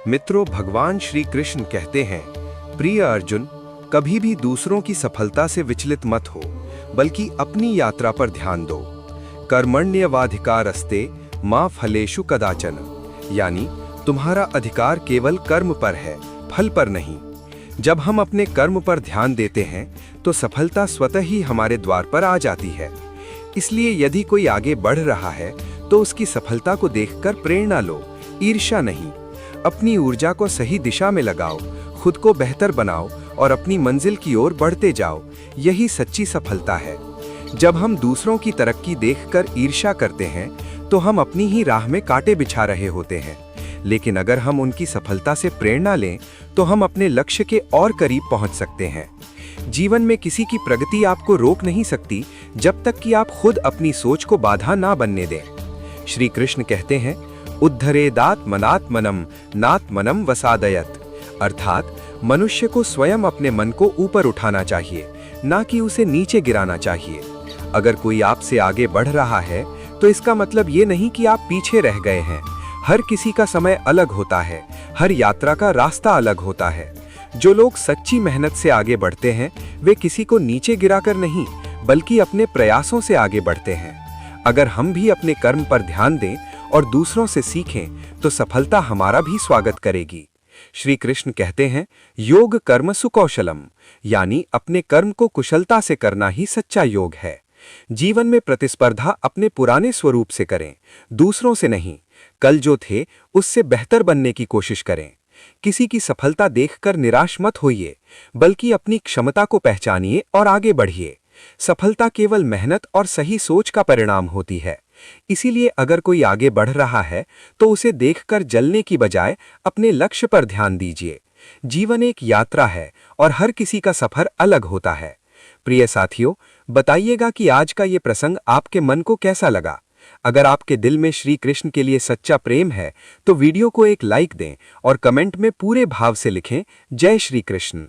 मित्रों, भगवान श्री कृष्ण कहते हैं, प्रिय अर्जुन, कभी भी दूसरों की सफलता से विचलित मत हो, बल्कि अपनी यात्रा पर ध्यान दो। कर्मण्येवाधिकारस्ते मा फलेषु कदाचन, यानी तुम्हारा अधिकार केवल कर्म पर है, फल पर नहीं। जब हम अपने कर्म पर ध्यान देते हैं तो सफलता स्वतः ही हमारे द्वार पर आ जाती है। इसलिए यदि कोई आगे बढ़ रहा है तो उसकी सफलता को देखकर प्रेरणा लो, ईर्ष्या नहीं। अपनी ऊर्जा को सही दिशा में लगाओ, खुद को बेहतर बनाओ और अपनी मंजिल की ओर बढ़ते जाओ। यही सच्ची सफलता है। जब हम दूसरों की तरक्की देखकर ईर्ष्या करते हैं तो हम अपनी ही राह में कांटे बिछा रहे होते हैं। लेकिन अगर हम उनकी सफलता से प्रेरणा लें तो हम अपने लक्ष्य के और करीब पहुंच सकते हैं। जीवन में किसी की प्रगति आपको रोक नहीं सकती जब तक कि आप खुद अपनी सोच को बाधा ना बनने दें। श्री कृष्ण कहते हैं, उद्धरेदात्मनात्मनम नात्मनम वसादयत, अर्थात मनुष्य को स्वयं अपने मन को ऊपर उठाना चाहिए, ना कि उसे नीचे गिराना चाहिए। अगर कोई आपसे आगे बढ़ रहा है तो इसका मतलब ये नहीं कि आप पीछे रह गए हैं। हर किसी का समय अलग होता है, हर यात्रा का रास्ता अलग होता है। जो लोग सच्ची मेहनत से आगे बढ़ते हैं वे किसी को नीचे गिराकर नहीं, बल्कि अपने प्रयासों से आगे बढ़ते हैं। अगर हम भी अपने कर्म पर ध्यान दें और दूसरों से सीखें तो सफलता हमारा भी स्वागत करेगी। श्री कृष्ण कहते हैं, योग कर्म सुकौशलम, यानी अपने कर्म को कुशलता से करना ही सच्चा योग है। जीवन में प्रतिस्पर्धा अपने पुराने स्वरूप से करें, दूसरों से नहीं। कल जो थे उससे बेहतर बनने की कोशिश करें। किसी की सफलता देखकर निराश मत होइए, बल्कि अपनी क्षमता को पहचानिए और आगे बढ़िए। सफलता केवल मेहनत और सही सोच का परिणाम होती है। इसीलिए अगर कोई आगे बढ़ रहा है तो उसे देखकर जलने की बजाय अपने लक्ष्य पर ध्यान दीजिए। जीवन एक यात्रा है और हर किसी का सफर अलग होता है। प्रिय साथियों, बताइएगा कि आज का ये प्रसंग आपके मन को कैसा लगा। अगर आपके दिल में श्री कृष्ण के लिए सच्चा प्रेम है तो वीडियो को एक लाइक दें और कमेंट में पूरे भाव से लिखें, जय श्री कृष्ण।